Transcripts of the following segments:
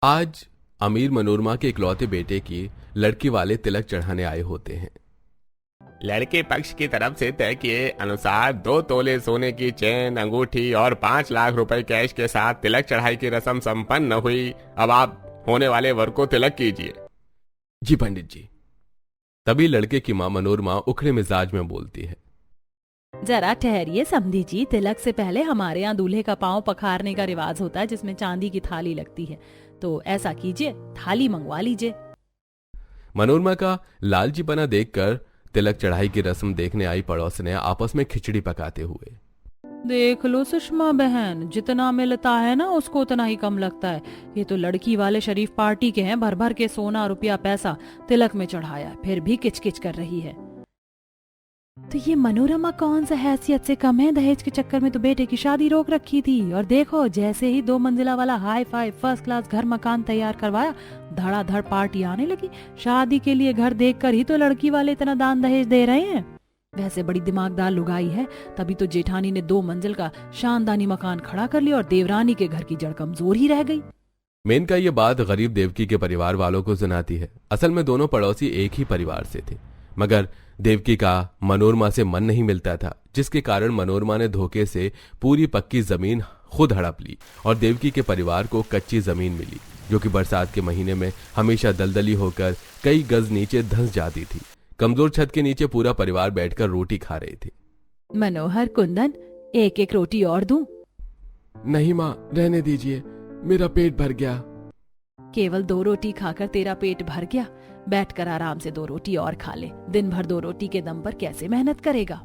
आज अमीर मनोरमा के इकलौते बेटे की लड़की वाले तिलक चढ़ाने आए होते हैं। लड़के पक्ष की तरफ से तय किए अनुसार 2 तोले सोने की चेन, अंगूठी और 5 लाख रुपए कैश के साथ तिलक चढ़ाई की रस्म संपन्न हुई। अब आप होने वाले वर को तिलक कीजिए। जी पंडित जी। तभी लड़के की मां मनोरमा उखड़े मिजाज में बोलती है, जरा ठहरिए समधी जी, तिलक से पहले हमारे यहाँ दूल्हे का पांव पखारने का रिवाज होता है जिसमें चांदी की थाली लगती है, तो ऐसा कीजिए, थाली मंगवा लीजिए। मनोरमा का लालचीपना देखकर तिलक चढ़ाई की रस्म देखने आई पड़ोस ने आपस में खिचड़ी पकाते हुए, देख लो सुषमा बहन, जितना मिलता है ना उसको उतना ही कम लगता है। ये तो लड़की वाले शरीफ पार्टी के हैं, भर भर के सोना रुपया पैसा तिलक में चढ़ाया, फिर भी किचकिच कर रही है। तो ये मनोरमा कौन सा हैसियत से कम है, दहेज के चक्कर में तो बेटे की शादी रोक रखी थी, और देखो जैसे ही 2 मंजिला वाला हाई फाई फर्स्ट क्लास घर मकान तैयार करवाया, धड़ाधड़ पार्टी आने लगी। शादी के लिए घर देखकर ही तो लड़की वाले इतना दान दहेज दे रहे हैं। वैसे बड़ी दिमागदार लुगाई है, तभी तो जेठानी ने 2 मंजिल का शानदानी मकान खड़ा कर लिया और देवरानी के घर की जड़ कमजोर ही रह गई। मेनका ये बात गरीब देवकी के परिवार वालों को सुनाती है। असल में दोनों पड़ोसी एक ही परिवार से थे, मगर देवकी का मनोरमा से मन नहीं मिलता था, जिसके कारण मनोरमा ने धोखे से पूरी पक्की जमीन खुद हड़प ली और देवकी के परिवार को कच्ची जमीन मिली, जो कि बरसात के महीने में हमेशा दलदली होकर कई गज नीचे धंस जाती थी। कमजोर छत के नीचे पूरा परिवार बैठकर रोटी खा रहे थे। मनोहर, कुंदन, एक एक रोटी और दूं? नहीं माँ, रहने दीजिए, मेरा पेट भर गया। केवल 2 रोटी खाकर तेरा पेट भर गया? बैठकर आराम से 2 रोटी और खा ले। दिन भर 2 रोटी के दम पर कैसे मेहनत करेगा?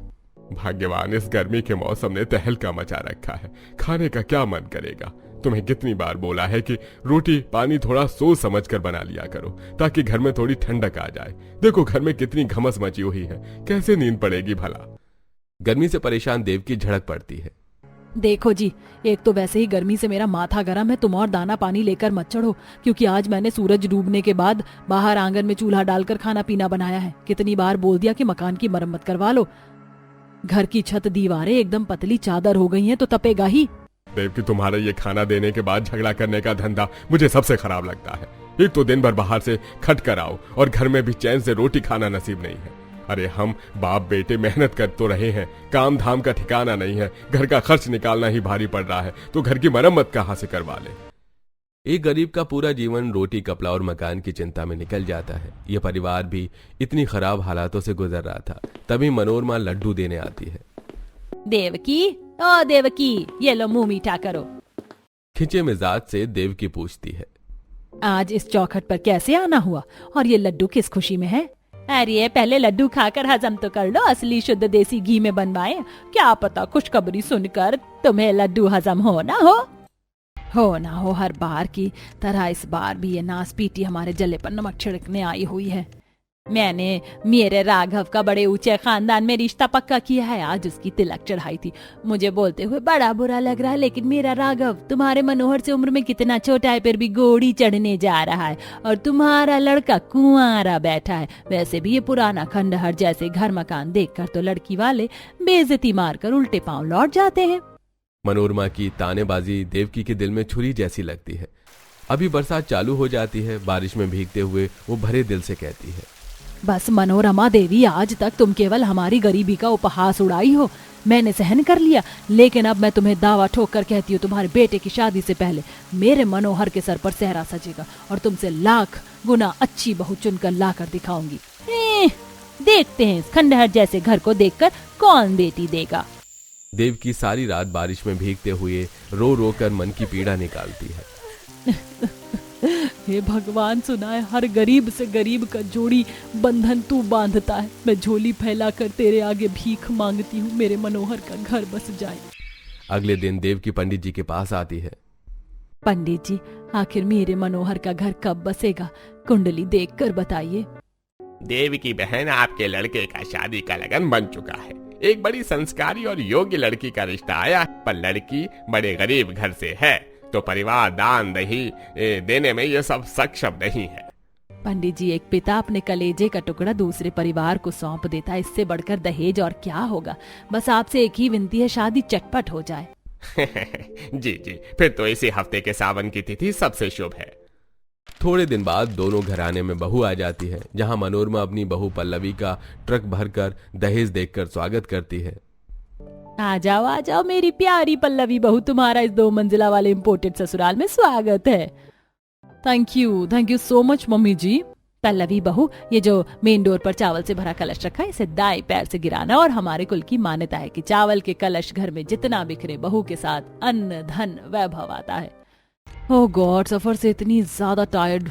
भाग्यवान, इस गर्मी के मौसम ने तहलका मचा रखा है, खाने का क्या मन करेगा। तुम्हें कितनी बार बोला है कि रोटी पानी थोड़ा सोच समझ कर बना लिया करो, ताकि घर में थोड़ी ठंडक आ जाए। देखो घर में कितनी घमस मची हुई है, कैसे नींद पड़ेगी भला। गर्मी से परेशान देवकी झड़क पड़ती है। देखो जी, एक तो वैसे ही गर्मी से मेरा माथा गर्म है, तुम और दाना पानी लेकर मत चढ़ो, क्योंकि आज मैंने सूरज डूबने के बाद बाहर आंगन में चूल्हा डालकर खाना पीना बनाया है। कितनी बार बोल दिया कि मकान की मरम्मत करवा लो। घर की छत दीवारें एकदम पतली चादर हो गई हैं, तो तपेगा ही। देवकी, तुम्हारा ये खाना देने के बाद झगड़ा करने का धंधा मुझे सबसे खराब लगता है। एक तो दिन भर बाहर से खट कर आओ और घर में भी चैन से रोटी खाना नसीब नहीं है। अरे हम बाप बेटे मेहनत कर तो रहे हैं, काम धाम का ठिकाना नहीं है, घर का खर्च निकालना ही भारी पड़ रहा है, तो घर की मरम्मत कहाँ से करवा ले। एक गरीब का पूरा जीवन रोटी कपड़ा और मकान की चिंता में निकल जाता है। यह परिवार भी इतनी खराब हालातों से गुजर रहा था। तभी मनोरमा लड्डू देने आती है। देवकी, ओ देवकी, ये लो मुंह मीठा करो। खिंचे मिजाज से देवकी पूछती है, आज इस चौखट पर कैसे आना हुआ, और ये लड्डू किस खुशी में है? अरे पहले लड्डू खाकर हजम तो कर लो, असली शुद्ध देसी घी में बनवाए। क्या पता खुशखबरी सुनकर तुम्हें लड्डू हजम हो ना हो। हर बार की तरह इस बार भी ये नासपीटी हमारे जले पर नमक छिड़कने आई हुई है। मैंने मेरे राघव का बड़े ऊंचे खानदान में रिश्ता पक्का किया है। आज उसकी तिलक चढ़ाई थी। मुझे बोलते हुए बड़ा बुरा लग रहा है, लेकिन मेरा राघव तुम्हारे मनोहर से उम्र में कितना छोटा है, फिर भी घोड़ी चढ़ने जा रहा है, और तुम्हारा लड़का कुंवारा बैठा है। वैसे भी ये पुराना खंडहर जैसे घर मकान देखकर तो लड़की वाले बेइज्जती मारकर उल्टे पांव लौट जाते हैं। मनोरमा की तानेबाजी देवकी के दिल में छुरी जैसी लगती है। अभी बरसात चालू हो जाती है। बारिश में भीगते हुए वो भरे दिल से कहती है, बस मनोरमा देवी, आज तक तुम केवल हमारी गरीबी का उपहास उड़ाई हो। मैंने सहन कर लिया, लेकिन अब मैं तुम्हें दावा ठोक कर कहती हूँ, तुम्हारे बेटे की शादी से पहले मेरे मनोहर के सर पर सेहरा सजेगा, और तुमसे लाख गुना अच्छी बहू चुनकर लाकर दिखाऊंगी। देखते हैं इस खंडहर जैसे घर को देखकर कौन बेटी देगा। देवकी सारी रात बारिश में भीगते हुए रो रो कर मन की पीड़ा निकालती है। हे भगवान, सुना है हर गरीब से गरीब का जोड़ी बंधन तू बांधता है। मैं झोली फैलाकर तेरे आगे भीख मांगती हूँ, मेरे मनोहर का घर बस जाए। अगले दिन देवकी पंडित जी के पास आती है। पंडित जी, आखिर मेरे मनोहर का घर कब बसेगा? कुंडली देखकर बताइए। देवकी बहन, आपके लड़के का शादी का लगन बन चुका है। एक बड़ी संस्कारी और योग्य लड़की का रिश्ता आया, पर लड़की बड़े गरीब घर से है, तो परिवार दान देने में ये सब सक्षम नहीं है। पंडित जी, एक पिता अपने कलेजे का टुकड़ा दूसरे परिवार को सौंप देता है, इससे बढ़कर दहेज और क्या होगा। बस आपसे एक ही विनती है, शादी चटपट हो जाए। जी जी, फिर तो इसी हफ्ते के सावन की तिथि सबसे शुभ है। थोड़े दिन बाद दोनों घराने में बहू आ जाती है, जहां मनोरमा अपनी बहू पल्लवी का ट्रक भरकर दहेज देखकर स्वागत करती है। आ जाओ मेरी प्यारी पल्लवी बहू, तुम्हारा इस 2 मंजिला वाले इम्पोर्टेड ससुराल में स्वागत है। Thank you so much mummy ji. Pallavi बहू, ये जो मेन डोर पर चावल से भरा कलश रखा है, इसे दाएं पैर से गिराना, और हमारे कुल की मान्यता है कि चावल के कलश घर में जितना बिखरे, बहू के साथ अन्न धन वैभव आता है। ओह गॉड, सफर से इतनी ज्यादा टायर्ड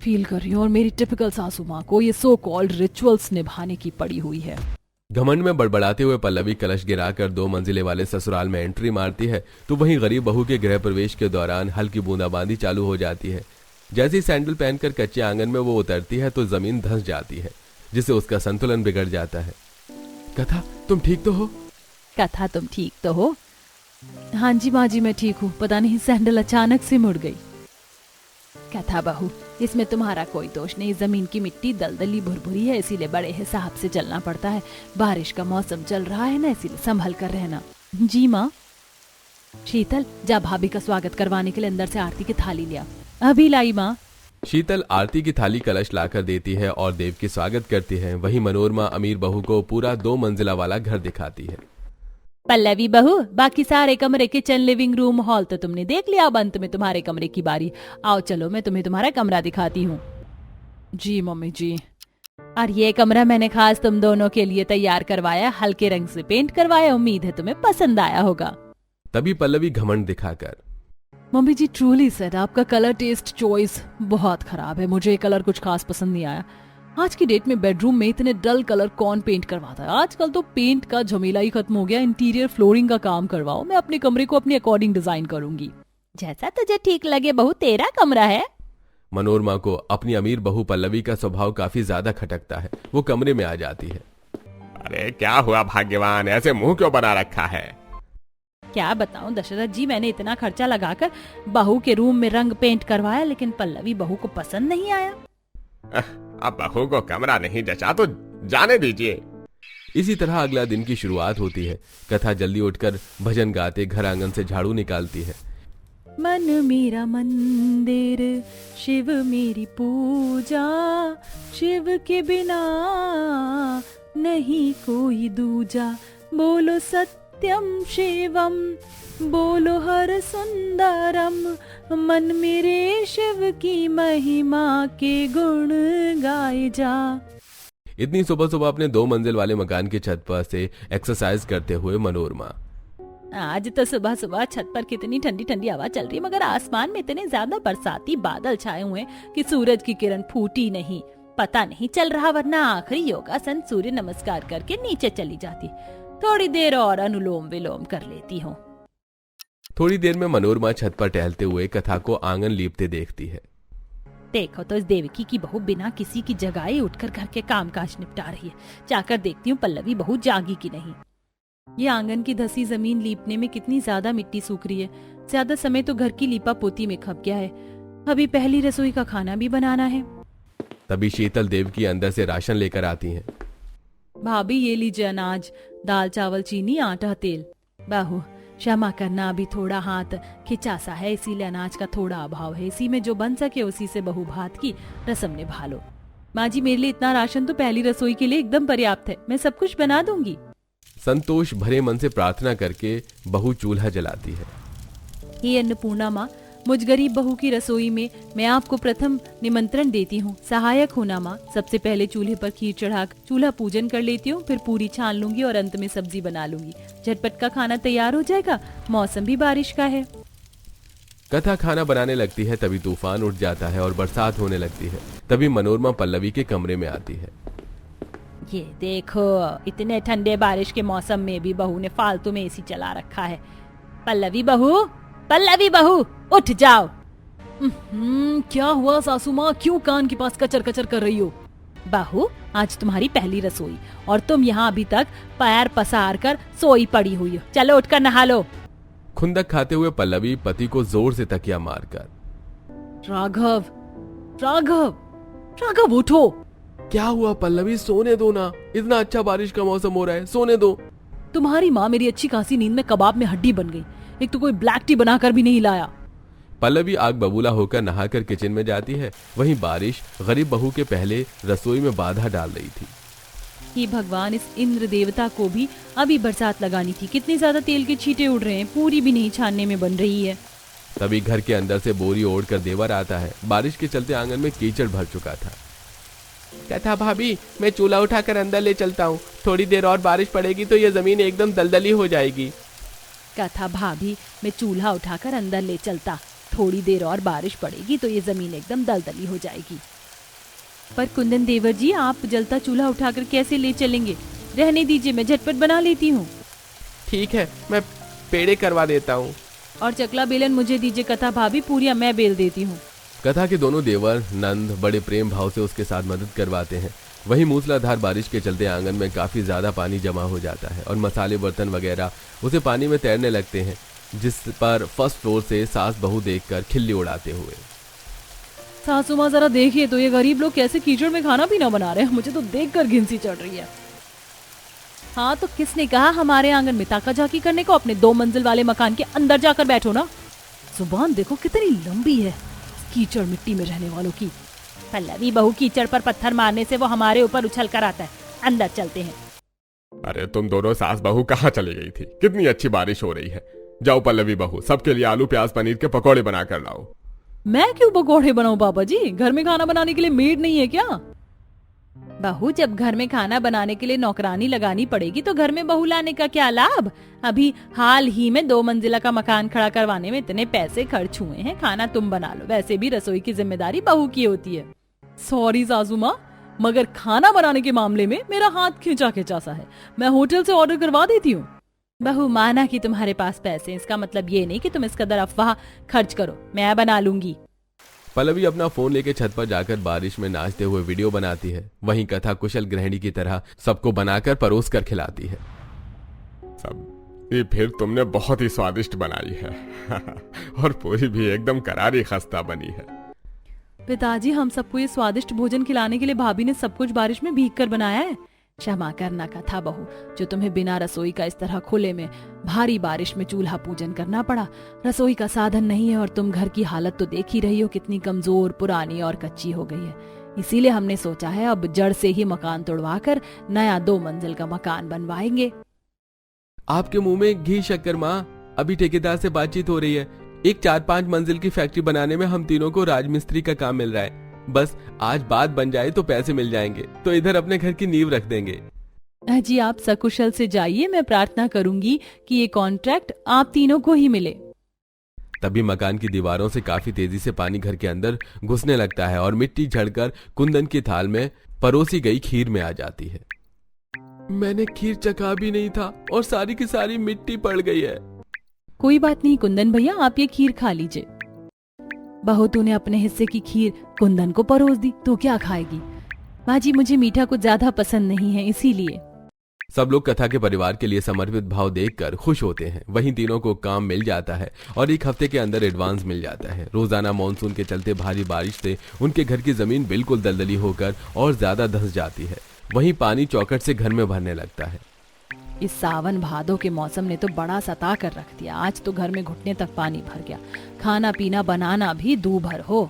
फील कर रही हूँ, और मेरी टिपिकल सासू माँ को ये सो कॉल्ड रिचुअल्स निभाने की पड़ी हुई है। घमंड में बड़बड़ाते हुए पल्लवी कलश गिराकर 2 मंजिले वाले ससुराल में एंट्री मारती है, तो वहीं गरीब बहू के गृह प्रवेश के दौरान हल्की बूंदाबांदी चालू हो जाती है। जैसे ही सैंडल पहनकर कच्चे आंगन में वो उतरती है तो जमीन धंस जाती है, जिससे उसका संतुलन बिगड़ जाता है। कथा, तुम ठीक तो हो? कथा, तुम ठीक तो हो? हाँ जी माँ जी, मैं ठीक हूँ। पता नहीं सैंडल अचानक से मुड़ गई। कथा बहू, इसमें तुम्हारा कोई दोष नहीं। जमीन की मिट्टी दलदली भुरभुरी है, इसीलिए बड़े हिसाब से चलना पड़ता है। बारिश का मौसम चल रहा है ना, इसीलिए संभल कर रहना। जी माँ। शीतल, जा भाभी का स्वागत करवाने के लिए अंदर से आरती की थाली लिया। अभी लाई माँ। शीतल आरती की थाली कलश लाकर देती है और देव की स्वागत करती है। वहीं मनोरमा अमीर बहू को पूरा 2 मंजिला वाला घर दिखाती है। पल्लवी बहू, बाकी सारे कमरे, किचन, लिविंग रूम, हॉल तो तुमने देख लिया। अब अंत में तुम्हारे कमरे की बारी। आओ चलो, मैं तुम्हें तुम्हारा कमरा दिखाती हूँ। जी मम्मी जी। और ये कमरा मैंने खास तुम दोनों के लिए तैयार करवाया, हल्के रंग से पेंट करवाया। उम्मीद है तुम्हें पसंद आया होगा। तभी पल्लवी घमंड दिखाकर, मम्मी जी ट्रूली सेड, आपका कलर टेस्ट चॉइस बहुत खराब है। मुझे ये कलर कुछ खास पसंद नहीं आया। आज की डेट में बेडरूम में इतने डल कलर कौन पेंट करवाता है? आजकल तो पेंट का झमेला ही खत्म हो गया। इंटीरियर फ्लोरिंग का काम करवाओ, मैं अपने कमरे को अपने अकॉर्डिंग डिजाइन करूंगी। जैसा तुझे ठीक लगे बहू, तेरा कमरा है। मनोरमा को अपनी अमीर बहू पल्लवी का स्वभाव काफी ज्यादा खटकता है। वो कमरे में आ जाती है। अरे क्या हुआ भाग्यवान, ऐसे मुंह क्यों बना रखा है? क्या बताऊं दशरथ जी, मैंने इतना खर्चा लगाकर बहू के रूम में रंग पेंट करवाया, लेकिन पल्लवी बहू को पसंद नहीं आया। अब बहू को कमरा नहीं जचा तो जाने दीजिए। इसी तरह अगला दिन की शुरुआत होती है। कथा जल्दी उठकर भजन गाते घर आंगन से झाड़ू निकालती है। मन मेरा मंदिर, शिव मेरी पूजा, शिव के बिना नहीं कोई दूजा। बोलो सत्यम शिवम, बोलो हर सुंदरम, मन मेरे शिव की महिमा के गुण गाए जा। इतनी सुबह सुबह अपने 2 मंजिल वाले मकान की छत पर से एक्सरसाइज करते हुए मनोरमा। आज तो सुबह सुबह छत पर कितनी ठंडी ठंडी हवा चल रही है, मगर आसमान में इतने ज्यादा बरसाती बादल छाए हुए हैं कि सूरज की किरण फूटी नहीं, पता नहीं चल रहा। वरना आखिरी योगासन सूर्य नमस्कार करके नीचे चली जाती, थोड़ी देर और अनुलोम विलोम कर लेती हूँ। थोड़ी देर में मनोरमा छत पर टहलते हुए कथा को आंगन लीपते देखती है। देखो तो इस देवकी की बहू बिना किसी की जगाए उठकर घर के कामकाज निपटा रही है। जाकर देखती हूँ पल्लवी बहू जागी कि नहीं। ये आंगन की धसी जमीन लीपने में कितनी ज्यादा मिट्टी सूख रही है। ज्यादा समय तो घर की लीपा पोती में खप गया है। अभी पहली रसोई का खाना भी बनाना है। तभी शीतल देवकी अंदर से राशन लेकर आती हैं। भाभी ये लीजिए अनाज, दाल चावल चीनी आटा तेल। बहू क्षमा करना, अभी थोड़ा हाथ खिंचा सा है, इसीलिए अनाज का थोड़ा अभाव है। इसी में जो बन सके उसी से बहू भात की रस्म निभा लो। माँ जी मेरे लिए इतना राशन तो पहली रसोई के लिए एकदम पर्याप्त है, मैं सब कुछ बना दूंगी। संतोष भरे मन से प्रार्थना करके बहू चूल्हा जलाती है। हे अन्नपूर्णा माँ, मुझ गरीब बहू की रसोई में मैं आपको प्रथम निमंत्रण देती हूँ। सहायक होना माँ। सबसे पहले चूल्हे पर खीर चढ़ाकर चूल्हा पूजन कर लेती हूँ, फिर पूरी छान लूंगी और अंत में सब्जी बना लूंगी। झटपट का खाना तैयार हो जाएगा, मौसम भी बारिश का है। कथा खाना बनाने लगती है, तभी तूफान उठ जाता है और बरसात होने लगती है। तभी मनोरमा पल्लवी के कमरे में आती है। ये देखो, इतने ठंडे बारिश के मौसम में भी बहू ने फालतू में एसी चला रखा है। पल्लवी बहू, पल्लवी बहू उठ जाओ। क्या हुआ सासू माँ, क्यों कान के पास कचर कचर कर रही हो? बहू आज तुम्हारी पहली रसोई और तुम यहाँ अभी तक पैर पसार कर सोई पड़ी हुई हो। चलो उठकर नहा लो। खुंदक खाते हुए पल्लवी पति को जोर से तकिया मारकर, राघव राघव राघव उठो। क्या हुआ पल्लवी, सोने दो ना, इतना अच्छा बारिश का मौसम हो रहा है, सोने दो। तुम्हारी माँ मेरी अच्छी खासी नींद में कबाब में हड्डी बन गई। एक तो कोई ब्लैक टी बनाकर भी नहीं लाया। पल्लवी आग बबूला होकर नहाकर किचन में जाती है। वहीं बारिश गरीब बहू के पहले रसोई में बाधा डाल रही थी। ये भगवान, इस इंद्र देवता को भी अभी बरसात लगानी थी। कितने ज्यादा तेल के छींटे उड़ रहे हैं, पूरी भी नहीं छानने में बन रही है। तभी घर के अंदर से बोरी ओढ़कर देवर आता है। बारिश के चलते आंगन में कीचड़ भर चुका था। कथा भाभी, मैं चूल्हा उठाकर अंदर ले चलता हूँ। थोड़ी देर और बारिश पड़ेगी तो ये जमीन एकदम दलदली हो जाएगी। कथा भाभी, मैं चूल्हा उठाकर अंदर ले चलता। थोड़ी देर और बारिश पड़ेगी तो ये जमीन एकदम दलदली हो जाएगी। पर कुंदन देवर जी, आप जलता चूल्हा उठाकर कैसे ले चलेंगे? रहने दीजिए, मैं झटपट बना लेती हूँ। ठीक है, मैं पेड़े करवा देता हूँ। और चकला बेलन मुझे दीजिए कथा भाभी, पूरियां मैं बेल देती हूँ। कथा के दोनों देवर नंद बड़े प्रेम भाव से उसके साथ मदद करवाते हैं। वहीं मूसलाधार बारिश के चलते आंगन में काफी ज्यादा पानी जमा हो जाता है और मसाले बर्तन वगैरह उसे पानी में तैरने लगते हैं, जिस पर फर्स्ट फ्लोर से सास बहू देखकर खिल्ली उड़ाते हुए, सासू माँ जरा देखिए तो ये गरीब लोग कैसे कीचड़ में खाना पीना बना रहे हैं। मुझे तो देखकर घिनसी चढ़ रही है। हाँ तो किसने कहा हमारे आंगन में ताका झाकी करने को? अपने 2 मंजिल वाले मकान के अंदर जाकर बैठो ना। जुबान देखो कितनी लंबी है कीचड़ मिट्टी में रहने वालों की। पल्लवी बहू, कीचड़ पर पत्थर मारने से वो हमारे ऊपर उछल कर आता है। अंदर चलते हैं। अरे तुम दोनों सास बहू कहाँ चली गई थी? कितनी अच्छी बारिश हो रही है। जाओ पल्लवी बहू, सबके लिए आलू प्याज पनीर के पकौड़े बना कर लाओ। मैं क्यों पकौड़े बनाऊं पापा जी? घर में खाना बनाने के लिए मेड नहीं है क्या? बहू, जब घर में खाना बनाने के लिए नौकरानी लगानी पड़ेगी तो घर में बहू लाने का क्या लाभ? अभी हाल ही में 2 मंजिला का मकान खड़ा करवाने में इतने पैसे खर्च हुए हैं। खाना तुम बना लो। वैसे भी रसोई की जिम्मेदारी बहू की होती है। सॉरी सासू माँ, मगर खाना बनाने के मामले में मेरा हाथ खींचा खींचा सा है। मैं होटल से ऑर्डर करवा देती हूँ। बहू, माना कि तुम्हारे पास पैसे, इसका मतलब ये नहीं कि तुम इस कदर अफवाह खर्च करो। मैं बना लूंगी। पल्लवी अपना फोन लेके छत पर जाकर बारिश में नाचते हुए वीडियो बनाती है। वहीं कथा कुशल गृहिणी की तरह सबको बनाकर परोस कर खिलाती है। सब ये फिर तुमने बहुत ही स्वादिष्ट बनाई है और पूरी भी एकदम करारी खस्ता बनी है। पिताजी, हम सबको ये स्वादिष्ट भोजन खिलाने के लिए भाभी ने सब कुछ बारिश में भीग कर बनाया है। क्षमा करना कथा बहू, जो तुम्हें बिना रसोई का इस तरह खुले में भारी बारिश में चूल्हा पूजन करना पड़ा। रसोई का साधन नहीं है और तुम घर की हालत तो देख ही रही हो, कितनी कमजोर, पुरानी और कच्ची हो गई है। इसीलिए हमने सोचा है अब जड़ से ही मकान तोड़वाकर नया 2 मंजिल का मकान बनवाएंगे। आपके मुंह में घी शक्कर माँ। अभी ठेकेदार से बातचीत हो रही है। एक 4-5 मंजिल की फैक्ट्री बनाने में हम तीनों को राजमिस्त्री का काम मिल रहा है। बस आज बात बन जाए तो पैसे मिल जाएंगे, तो इधर अपने घर की नींव रख देंगे। जी, आप सकुशल से जाइए। मैं प्रार्थना करूंगी कि ये कॉन्ट्रैक्ट आप तीनों को ही मिले। तभी मकान की दीवारों से काफी तेजी से पानी घर के अंदर घुसने लगता है और मिट्टी झड़कर कुंदन की थाल में परोसी गई खीर में आ जाती है। मैंने खीर चखा भी नहीं था और सारी की सारी मिट्टी पड़ गई है। कोई बात नहीं कुंदन भैया, आप ये खीर खा लीजिए। बहू, तूने अपने हिस्से की खीर कुंदन को परोस दी तो क्या खाएगी? माँ जी, मुझे मीठा कुछ ज्यादा पसंद नहीं है, इसीलिए। सब लोग कथा के परिवार के लिए समर्पित भाव देखकर खुश होते हैं। वहीं तीनों को काम मिल जाता है और 1 हफ्ते के अंदर एडवांस मिल जाता है। रोजाना मानसून के चलते भारी बारिश से उनके घर की जमीन बिल्कुल दलदली होकर और ज्यादा धंस जाती है। वहीं पानी चौखट से घर में भरने लगता है। इस सावन भादों के मौसम ने तो बड़ा सता कर रख दिया। आज तो घर में घुटने तक पानी भर गया। खाना पीना बनाना भी दूभर हो।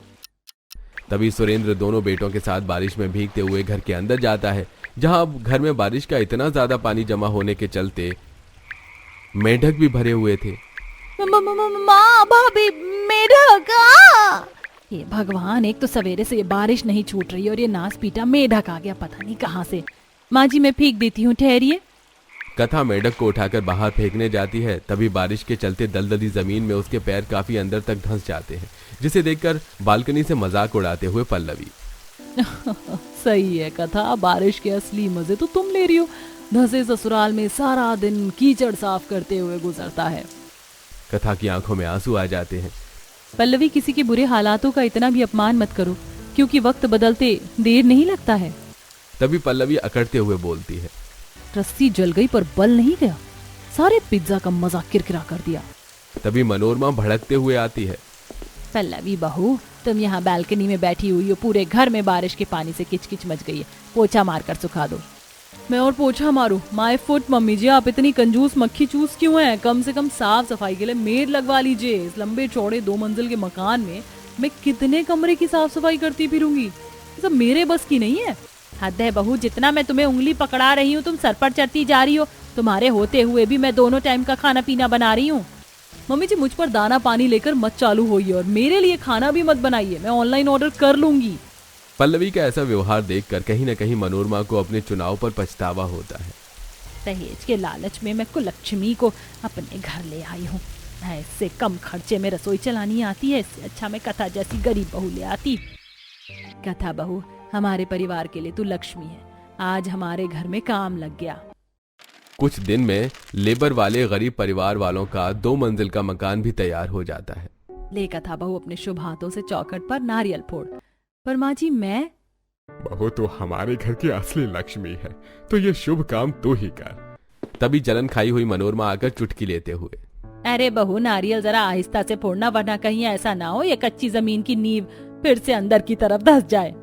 तभी सुरेंद्र दोनों बेटों के साथ बारिश में भीगते हुए घर के अंदर जाता है, जहां अब घर में बारिश का इतना ज्यादा पानी जमा होने के चलते मेढक भी भरे हुए थे। माँ, भाभी, मेढक! ये भगवान, एक तो सवेरे से ये बारिश नहीं छूट रही और ये नास पीटा मेढक आ गया पता नहीं कहाँ से। माँ जी, मैं फेंक देती हूँ, ठहरिए। कथा मेढक को उठाकर बाहर फेंकने जाती है। तभी बारिश के चलते दलदली जमीन में उसके पैर काफी अंदर तक धंस जाते हैं, जिसे देखकर बालकनी से मजाक उड़ाते हुए पल्लवी। सही है कथा, बारिश के असली मजे तो तुम ले रही हो। धंसे ससुराल में सारा दिन कीचड़ साफ करते हुए गुजरता है। कथा की आंखों में आंसू आ जाते हैं। पल्लवी, किसी के बुरे हालातों का इतना भी अपमान मत करो, क्योंकि वक्त बदलते देर नहीं लगता है। तभी पल्लवी अकड़ते हुए बोलती है। रस्सी जल गई पर बल नहीं गया। सारे पिज्जा का मजा किरकिरा कर दिया। तभी मनोरमा भड़कते हुए आती है। पल्लवी बहू, तुम यहाँ बालकनी में बैठी हुई हो, पूरे घर में बारिश के पानी से किचकिच मच गई है। पोछा मारकर सुखा दो। मैं और पोछा मारूं? माय फुट मम्मी जी, आप इतनी कंजूस मक्खी चूस क्यों हैं? कम से कम साफ सफाई के लिए मेड लगवा लीजिए। इस लंबे चौड़े 2 मंजिल के मकान में मैं कितने कमरे की साफ सफाई करती फिरूंगी? ये सब मेरे बस की नहीं है। हद है बहू, जितना मैं तुम्हें उंगली पकड़ा रही हूँ तुम सर पर चढ़ती जा रही हो। तुम्हारे होते हुए भी मैं दोनों टाइम का खाना पीना बना रही हूँ। मम्मी जी, मुझ पर दाना पानी लेकर मत चालू होइए और मेरे लिए खाना भी मत बनाइए, मैं ऑनलाइन ऑर्डर कर लूंगी। पल्लवी का ऐसा व्यवहार देखकर कहीं न कहीं मनोरमा को अपने चुनाव पर पछतावा होता है। दहेज के लालच में मैं कुलक्ष्मी को अपने घर ले आई हूँ। इससे कम खर्चे में रसोई चलानी आती है, इससे अच्छा मैं कथा जैसी गरीब बहू ले आती। कथा बहू, हमारे परिवार के लिए तू लक्ष्मी है। आज हमारे घर में काम लग गया। कुछ दिन में लेबर वाले गरीब परिवार वालों का 2 मंजिल का मकान भी तैयार हो जाता है। ले कथा बहू, अपने शुभ हाथों से चौखट पर नारियल फोड़। पर माँ जी, मैं बहू तो हमारे घर की असली लक्ष्मी है, तो ये शुभ काम तू ही कर। तभी जलन खाई हुई मनोरमा आकर चुटकी लेते हुए, अरे बहू, नारियल जरा आहिस्ता से फोड़ना, वरना कहीं ऐसा ना हो ये कच्ची जमीन की नींव फिर से अंदर की तरफ धंस जाए।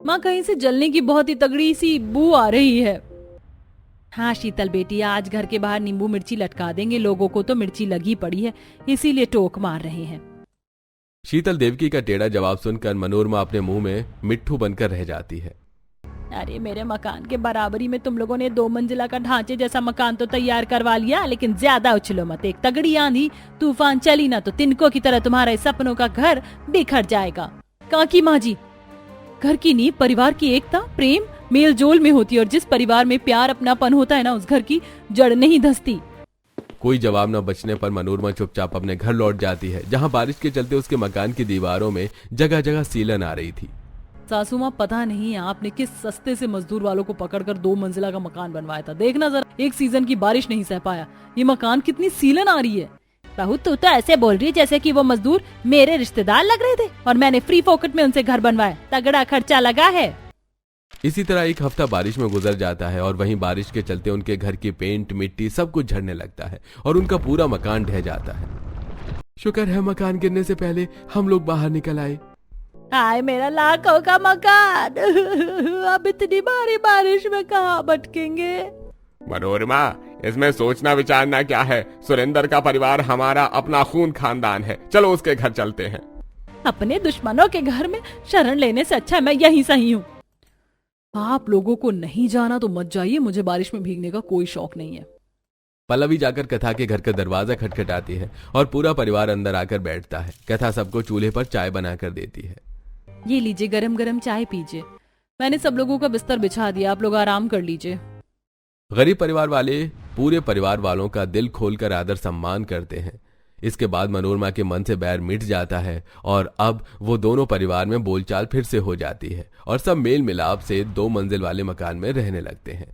माँ, कहीं से जलने की बहुत ही तगड़ी सी बू आ रही है। हाँ शीतल बेटी, आज घर के बाहर नींबू मिर्ची लटका देंगे। लोगों को तो मिर्ची लगी पड़ी है, इसीलिए टोक मार रहे हैं। शीतल देवकी का टेढ़ा जवाब सुनकर मनोरमा अपने मुंह में मिट्ठू बनकर रह जाती है। अरे मेरे मकान के बराबरी में तुम लोगों ने 2 मंजिला का ढांचे जैसा मकान तो तैयार करवा लिया, लेकिन ज्यादा उछलो मत। एक तगड़ी आंधी तूफान चली ना तो तिनकों की तरह तुम्हारे सपनों का घर बिखर जाएगा। काकी माँ जी, घर की नींव परिवार की एकता, प्रेम, मेल जोल में होती है, और जिस परिवार में प्यार अपनापन होता है ना, उस घर की जड़ नहीं धंसती। कोई जवाब न बचने पर मनोरमा चुपचाप अपने घर लौट जाती है, जहां बारिश के चलते उसके मकान की दीवारों में जगह जगह सीलन आ रही थी। सासू माँ, पता नहीं आपने किस सस्ते से मजदूर वालों को पकड़कर 2 मंजिला का मकान बनवाया था। देखना जरा, एक सीजन की बारिश नहीं सह पाया, ये मकान कितनी सीलन आ रही है। बहू, तू तो ऐसे बोल रही है जैसे कि वो मजदूर मेरे रिश्तेदार लग रहे थे और मैंने फ्री फोकट में उनसे घर बनवाया। तगड़ा खर्चा लगा है। इसी तरह एक हफ्ता बारिश में गुजर जाता है और वहीं बारिश के चलते उनके घर की पेंट मिट्टी सब कुछ झड़ने लगता है और उनका पूरा मकान ढह जाता है। शुक्र है मकान गिरने से पहले हम लोग बाहर निकल आए। हाय मेरा लाखों का मकान, अब इतनी भारी बारिश में कहाँ भटकेंगे। मनोरमा, इसमें सोचना विचारना क्या है? सुरेंद्र का परिवार हमारा अपना खून खानदान है, चलो उसके घर चलते हैं। अपने दुश्मनों के घर में शरण लेने से अच्छा मैं यहीं सही हूँ। आप लोगों को नहीं जाना तो मत जाइए, मुझे बारिश में भीगने का कोई शौक नहीं है। पल्लवी जाकर कथा के घर का दरवाजा खटखटाती है और पूरा परिवार अंदर आकर बैठता है। कथा सबको चूल्हे पर चाय बनाकर देती है। ये लीजिए, गरम गरम चाय पीजिए। मैंने सब लोगों का बिस्तर बिछा दिया, आप लोग आराम कर लीजिए। गरीब परिवार वाले पूरे परिवार वालों का दिल खोलकर आदर सम्मान करते हैं। इसके बाद मनोरमा के मन से बैर मिट जाता है और अब वो दोनों परिवार में बोलचाल फिर से हो जाती है और सब मेल मिलाप से 2 मंजिल वाले मकान में रहने लगते हैं।